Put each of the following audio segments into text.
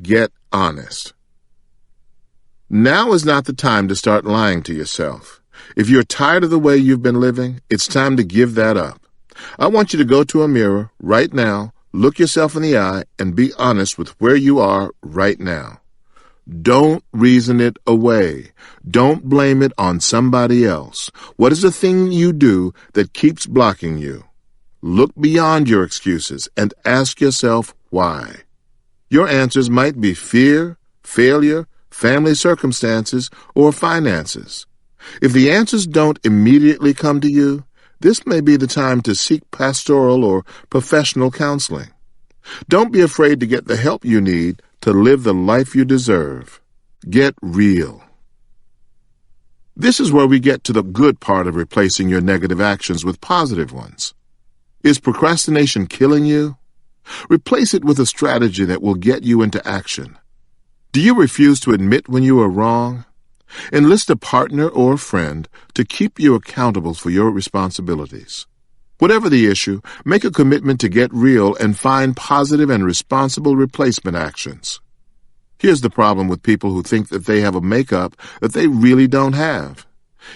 Get honest. Now is not the time to start lying to yourself. If you're tired of the way you've been living, it's time to give that up. I want you to go to a mirror right now, look yourself in the eye, and be honest with where you are right now. Don't reason it away. Don't blame it on somebody else. What is the thing you do that keeps blocking you? Look beyond your excuses and ask yourself why. Your answers might be fear, failure, family circumstances, or finances. If the answers don't immediately come to you, this may be the time to seek pastoral or professional counseling. Don't be afraid to get the help you need to live the life you deserve. Get real. This is where we get to the good part of replacing your negative actions with positive ones. Is procrastination killing you? Replace it with a strategy that will get you into action. Do you refuse to admit when you are wrong? Enlist a partner or a friend to keep you accountable for your responsibilities. Whatever the issue, make a commitment to get real and find positive and responsible replacement actions. Here's the problem with people who think that they have a makeup that they really don't have.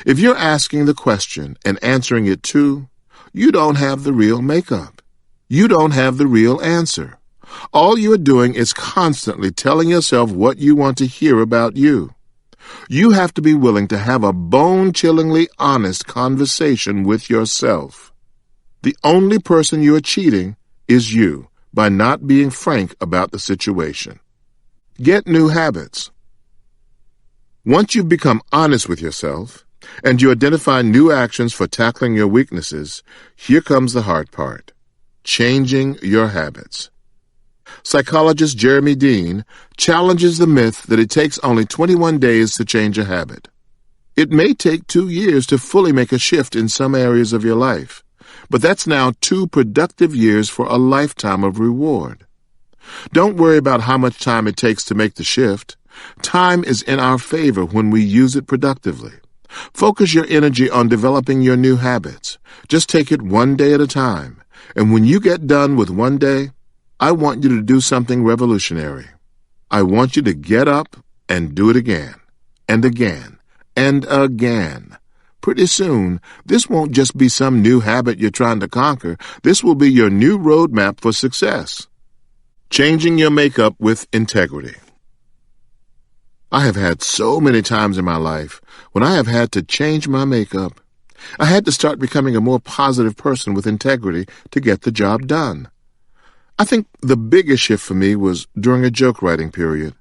If you're asking the question and answering it too, you don't have the real makeup. You don't have the real answer. All you are doing is constantly telling yourself what you want to hear about you. You have to be willing to have a bone-chillingly honest conversation with yourself. The only person you are cheating is you by not being frank about the situation. Get new habits. Once you've become honest with yourself and you identify new actions for tackling your weaknesses, here comes the hard part: changing your habits. Psychologist Jeremy Dean challenges the myth that it takes only 21 days to change a habit. It may take 2 years to fully make a shift in some areas of your life, but that's now 2 productive years for a lifetime of reward. Don't worry about how much time it takes to make the shift. Time is in our favor when we use it productively. Focus your energy on developing your new habits. Just take it one day at a time, and when you get done with one day, I want you to do something revolutionary. I want you to get up and do it again, and again, and again. Pretty soon, this won't just be some new habit you're trying to conquer. This will be your new roadmap for success. Changing your makeup with integrity. I have had so many times in my life when I have had to change my makeup. I had to start becoming a more positive person with integrity to get the job done. I think the biggest shift for me was during a joke writing period.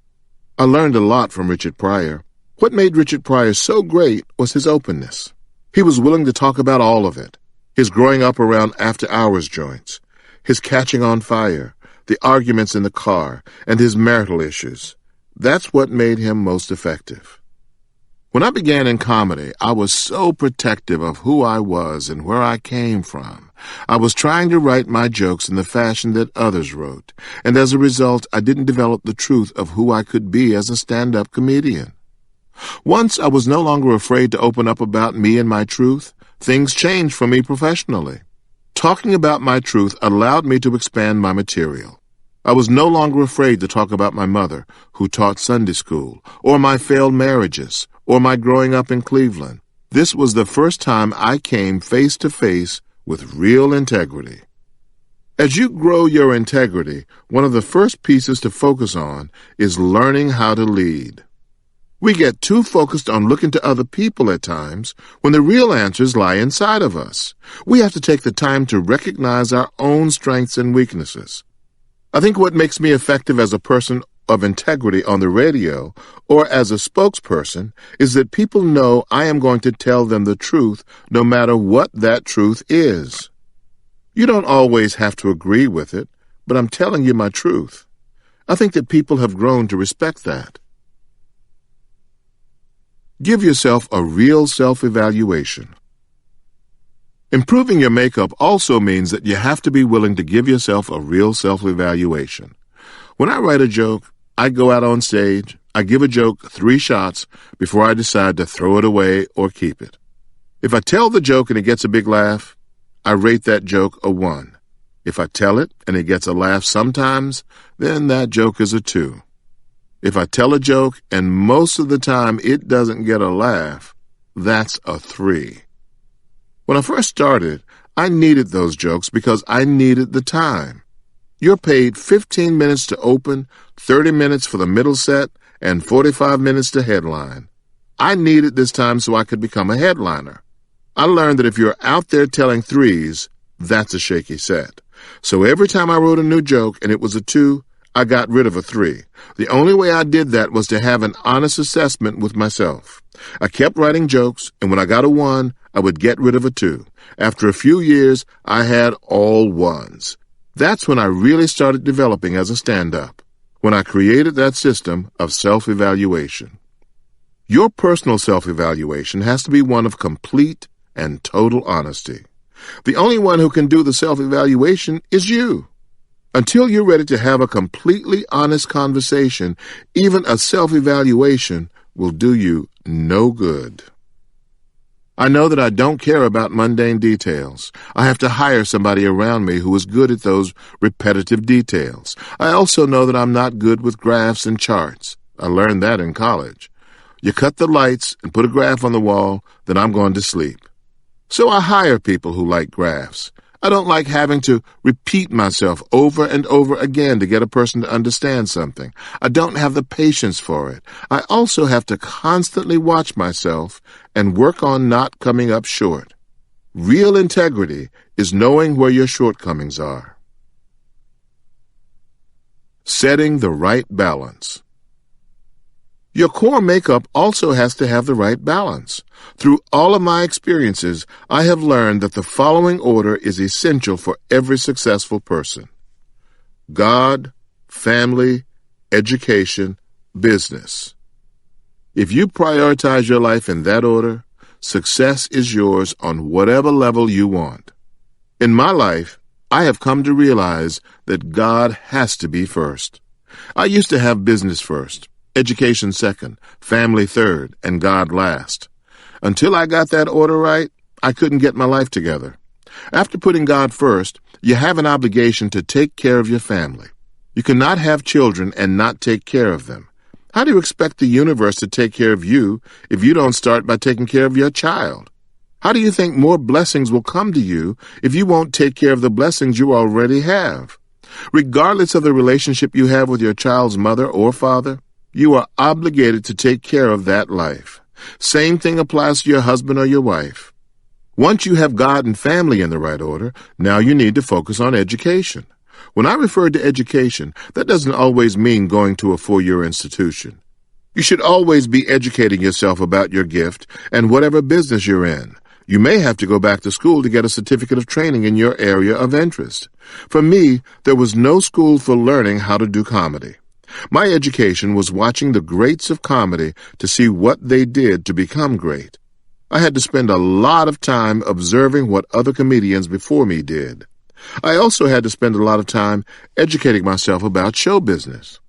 I learned a lot from Richard Pryor. What made Richard Pryor so great was his openness. He was willing to talk about all of it: his growing up around after-hours joints, his catching on fire, the arguments in the car, and his marital issues. That's what made him most effective. When I began in comedy, I was so protective of who I was and where I came from. I was trying to write my jokes in the fashion that others wrote, and as a result, I didn't develop the truth of who I could be as a stand-up comedian. Once I was no longer afraid to open up about me and my truth, things changed for me professionally. Talking about my truth allowed me to expand my material. I was no longer afraid to talk about my mother, who taught Sunday school, or my failed marriages, or my growing up in Cleveland. This was the first time I came face to face with real integrity. As you grow your integrity, one of the first pieces to focus on is learning how to lead. We get too focused on looking to other people at times when the real answers lie inside of us. We have to take the time to recognize our own strengths and weaknesses. I think what makes me effective as a person of integrity on the radio or as a spokesperson is that people know I am going to tell them the truth no matter what that truth is. You don't always have to agree with it, but I'm telling you my truth. I think that people have grown to respect that. Give yourself a real self-evaluation. Improving your makeup also means that you have to be willing to give yourself a real self-evaluation. When I write a joke, I go out on stage, I give a joke 3 shots before I decide to throw it away or keep it. If I tell the joke and it gets a big laugh, I rate that joke a 1. If I tell it and it gets a laugh sometimes, then that joke is a 2. If I tell a joke and most of the time it doesn't get a laugh, that's a 3. When I first started, I needed those jokes because I needed the time. You're paid 15 minutes to open, 30 minutes for the middle set, and 45 minutes to headline. I needed this time so I could become a headliner. I learned that if you're out there telling 3s, that's a shaky set. So every time I wrote a new joke and it was a 2, I got rid of a 3. The only way I did that was to have an honest assessment with myself. I kept writing jokes, and when I got a 1, I would get rid of a 2. After a few years, I had all 1s. That's when I really started developing as a stand-up, when I created that system of self-evaluation. Your personal self-evaluation has to be one of complete and total honesty. The only one who can do the self-evaluation is you. Until you're ready to have a completely honest conversation, even a self-evaluation will do you no good. I know that I don't care about mundane details. I have to hire somebody around me who is good at those repetitive details. I also know that I'm not good with graphs and charts. I learned that in college. You cut the lights and put a graph on the wall, then I'm going to sleep. So I hire people who like graphs. I don't like having to repeat myself over and over again to get a person to understand something. I don't have the patience for it. I also have to constantly watch myself and work on not coming up short. Real integrity is knowing where your shortcomings are. Setting the right balance. Your core makeup also has to have the right balance. Through all of my experiences, I have learned that the following order is essential for every successful person: God, family, education, business. If you prioritize your life in that order, success is yours on whatever level you want. In my life, I have come to realize that God has to be first. I used to have business first, education second, family third, and God last. Until I got that order right, I couldn't get my life together. After putting God first, you have an obligation to take care of your family. You cannot have children and not take care of them. How do you expect the universe to take care of you if you don't start by taking care of your child? How do you think more blessings will come to you if you won't take care of the blessings you already have? Regardless of the relationship you have with your child's mother or father, you are obligated to take care of that life. Same thing applies to your husband or your wife. Once you have God and family in the right order, now you need to focus on education. When I refer to education, that doesn't always mean going to a 4-year institution. You should always be educating yourself about your gift and whatever business you're in. You may have to go back to school to get a certificate of training in your area of interest. For me, there was no school for learning how to do comedy. My education was watching the greats of comedy to see what they did to become great. I had to spend a lot of time observing what other comedians before me did. I also had to spend a lot of time educating myself about show business.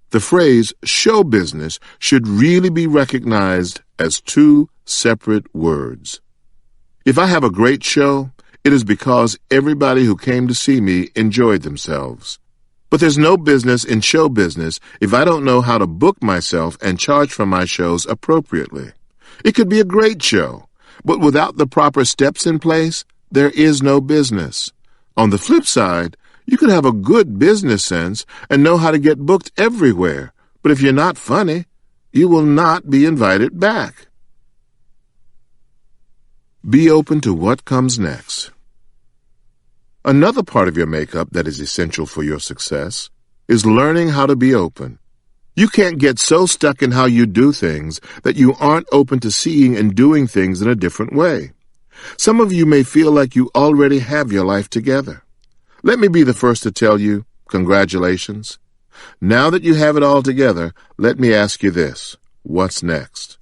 The phrase show business should really be recognized as 2 separate words. If I have a great show, it is because everybody who came to see me enjoyed themselves. But there's no business in show business if I don't know how to book myself and charge for my shows appropriately. It could be a great show, but without the proper steps in place, there is no business. On the flip side, you could have a good business sense and know how to get booked everywhere, but if you're not funny, you will not be invited back. Be open to what comes next. Another part of your makeup that is essential for your success is learning how to be open. You can't get so stuck in how you do things that you aren't open to seeing and doing things in a different way. Some of you may feel like you already have your life together. Let me be the first to tell you, congratulations. Now that you have it all together, let me ask you this: what's next?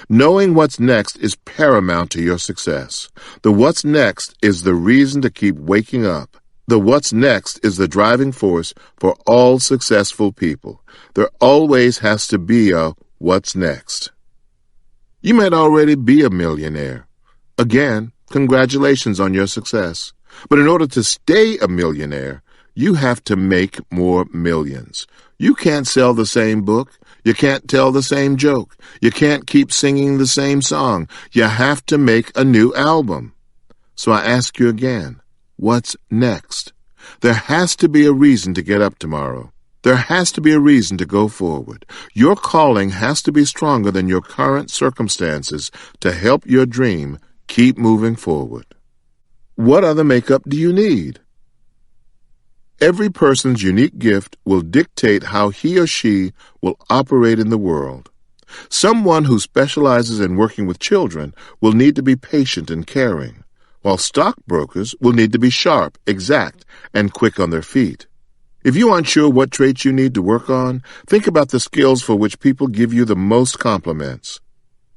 Knowing what's next is paramount to your success. The what's next is the reason to keep waking up. The what's next is the driving force for all successful people. There always has to be a what's next. You might already be a millionaire. Again, congratulations on your success. But in order to stay a millionaire, you have to make more millions. You can't sell the same book. You can't tell the same joke. You can't keep singing the same song. You have to make a new album. So I ask you again, what's next? There has to be a reason to get up tomorrow. There has to be a reason to go forward. Your calling has to be stronger than your current circumstances to help your dream keep moving forward. What other makeup do you need? Every person's unique gift will dictate how he or she will operate in the world. Someone who specializes in working with children will need to be patient and caring, while stockbrokers will need to be sharp, exact, and quick on their feet. If you aren't sure what traits you need to work on, think about the skills for which people give you the most compliments.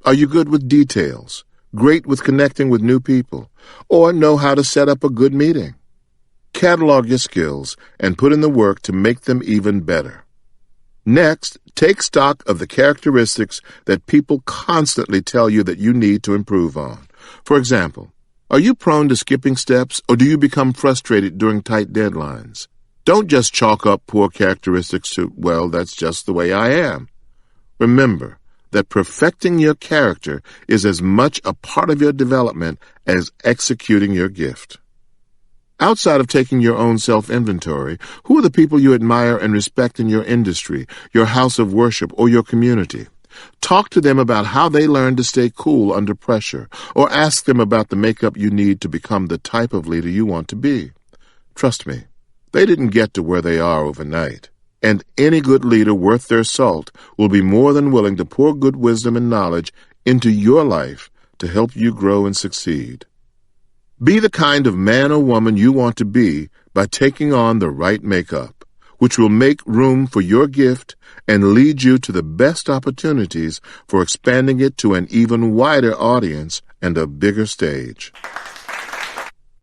Are you good with details, great with connecting with new people, or know how to set up a good meeting? Catalog your skills and put in the work to make them even better. Next, take stock of the characteristics that people constantly tell you that you need to improve on. For example, are you prone to skipping steps, or do you become frustrated during tight deadlines? Don't just chalk up poor characteristics to, well, that's just the way I am. Remember that perfecting your character is as much a part of your development as executing your gift. Outside of taking your own self-inventory, who are the people you admire and respect in your industry, your house of worship, or your community? Talk to them about how they learn to stay cool under pressure, or ask them about the makeup you need to become the type of leader you want to be. Trust me, they didn't get to where they are overnight, and any good leader worth their salt will be more than willing to pour good wisdom and knowledge into your life to help you grow and succeed. Be the kind of man or woman you want to be by taking on the right makeup, which will make room for your gift and lead you to the best opportunities for expanding it to an even wider audience and a bigger stage.